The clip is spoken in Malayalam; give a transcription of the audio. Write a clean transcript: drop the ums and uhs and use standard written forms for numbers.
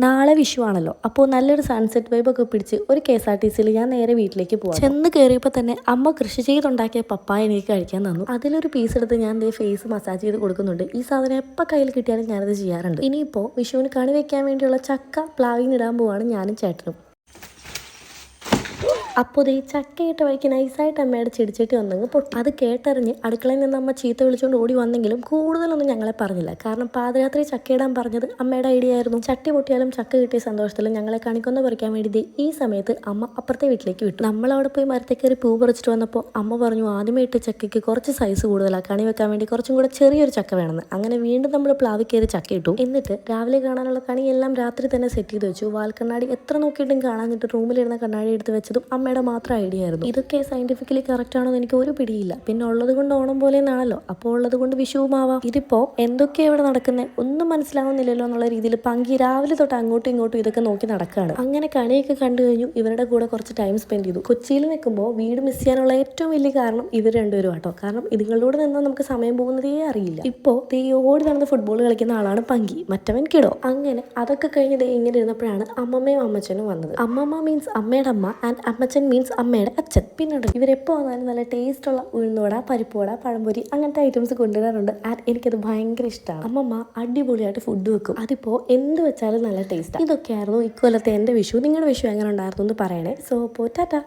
നാളെ വിഷു ആണല്ലോ. അപ്പോൾ നല്ലൊരു സൺസെറ്റ് വൈബൊക്കെ പിടിച്ച് ഒരു KSRTCയിൽ ഞാൻ നേരെ വീട്ടിലേക്ക് പോകാം. ചെന്ന് കയറിയപ്പോൾ തന്നെ അമ്മ കൃഷി ചെയ്തുണ്ടാക്കിയ പപ്പായ എനിക്ക് കഴിക്കാൻ തന്നു. അതിലൊരു പീസ് എടുത്ത് ഞാൻ ഫേസ് മസാജ് ചെയ്ത് കൊടുക്കുന്നുണ്ട്. ഈ സാധനം എപ്പോൾ കയ്യിൽ കിട്ടിയാലും ഞാനത് ചെയ്യാറുണ്ട്. ഇനിയിപ്പോൾ വിഷുവിന് കണി വെക്കാൻ വേണ്ടിയുള്ള ചക്ക പ്ലാവിൽ ഇടാൻ പോവാണ് ഞാനും ചേട്ടനും. അപ്പോൾ ഈ ചക്കയിട്ട് വഴിക്ക് നൈസായിട്ട് അമ്മയുടെ ചെടിച്ചട്ടി വന്നെങ്കിൽ പൊട്ടി. അത് കേട്ടറിഞ്ഞ് അടുക്കളയിൽ നിന്ന് അമ്മ ചീത്ത വിളിച്ചുകൊണ്ട് ഓടി വന്നെങ്കിലും കൂടുതലൊന്നും ഞങ്ങളെ പറഞ്ഞില്ല. കാരണം പാതിരാത്രി ചക്കയിടാൻ പറഞ്ഞത് അമ്മയുടെ ഐഡിയ ആയിരുന്നു. ചട്ടി പൊട്ടിയാലും ചക്ക കിട്ടിയ സന്തോഷത്തിൽ ഞങ്ങളെ കണിക്കൊന്ന പറിക്കാൻ വേണ്ടി ഈ സമയത്ത് അമ്മ അപ്പുറത്തെ വീട്ടിലേക്ക് വിട്ടു. നമ്മളവിടെ പോയി മരത്തിൽ കയറി പൂ പറിച്ചിട്ട് വന്നപ്പോൾ അമ്മ പറഞ്ഞു ആദ്യമേ ഇട്ട ചക്കയ്ക്ക് കുറച്ച് സൈസ് കൂടുതലാണ്, കണി വെക്കാൻ വേണ്ടി കുറച്ചും കൂടെ ചെറിയൊരു ചക്ക വേണമെന്ന്. അങ്ങനെ വീണ്ടും നമ്മൾ പ്ലാവിൽ കയറി ചക്ക ഇട്ടു. എന്നിട്ട് രാവിലെ കാണാനുള്ള കണിയെല്ലാം രാത്രി തന്നെ സെറ്റ് ചെയ്ത് വെച്ചു. വാൽക്കണ്ണാടി എത്ര നോക്കിയിട്ടും കാണാഞ്ഞിട്ട് റൂമിലിരുന്ന കണ്ണാടി എടുത്ത് വെച്ചതും അമ്മയുടെ മാത്രം ഐഡിയ ആയിരുന്നു. ഇതൊക്കെ സയന്റിഫിക്കലി കറക്റ്റ് ആണോ എന്ന് എനിക്ക് ഒരു പിടിയില്ല. പിന്നെ ഉള്ളത് കൊണ്ട് ഓണം പോലെ എന്നാണല്ലോ, അപ്പോൾ ഉള്ളത് കൊണ്ട് വിഷുവുമാവാം. ഇതിപ്പോ എന്തൊക്കെയാ ഇവിടെ നടക്കുന്നത് ഒന്നും മനസ്സിലാവുന്നില്ലല്ലോ എന്നുള്ള രീതിയിൽ പങ്കി രാവിലെ തൊട്ട് അങ്ങോട്ടും ഇങ്ങോട്ടും ഇതൊക്കെ നോക്കി നടക്കുകയാണ്. അങ്ങനെ കണിയൊക്കെ കണ്ടു കഴിഞ്ഞു. ഇവരുടെ കൂടെ കുറച്ച് ടൈം സ്പെൻഡ് ചെയ്തു. കൊച്ചിയിൽ നിൽക്കുമ്പോൾ വീട് മിസ് ചെയ്യാനുള്ള ഏറ്റവും വലിയ കാരണം ഇവർ രണ്ടുപേരും ആട്ടോ. കാരണം ഇതുങ്ങളോട് നിന്നാൽ നമുക്ക് സമയം പോകുന്നതേ അറിയില്ല. ഇപ്പോൾ ഓടി നടന്ന് ഫുട്ബോൾ കളിക്കുന്ന ആളാണ് പങ്കി, മറ്റവൻ കിടോ. അങ്ങനെ അതൊക്കെ കഴിഞ്ഞത് ഇങ്ങനെ ഇരുന്നപ്പോഴാണ് അമ്മമ്മയും അമ്മച്ചനും വന്നത്. അമ്മമ്മ മീൻസ് അമ്മയുടെ അമ്മ ആൻഡ് അമ്മച്ചൻ മീൻസ് അമ്മയുടെ അച്ഛൻ. പിന്നീട് ഇവരെപ്പോൾ വന്നാലും നല്ല ടേസ്റ്റുള്ള ഉഴുന്നുവട, പരിപ്പുവട, പഴംപൊരി അങ്ങനത്തെ ഐറ്റംസ് കൊണ്ടുവരാറുണ്ട്. ആൻഡ് എനിക്കത് ഭയങ്കര ഇഷ്ടമാണ്. അമ്മമ്മ അടിപൊളിയായിട്ട് ഫുഡ് വെക്കും. അതിപ്പോൾ എന്ത് വെച്ചാലും നല്ല ടേസ്റ്റാണ്. ഇതൊക്കെയായിരുന്നു ഇക്കൊല്ലത്തെ എൻ്റെ വിഷു. നിങ്ങളുടെ വിഷു എങ്ങനെ ഉണ്ടായിരുന്നു എന്ന് പറയണേ. സോ ടാറ്റാ.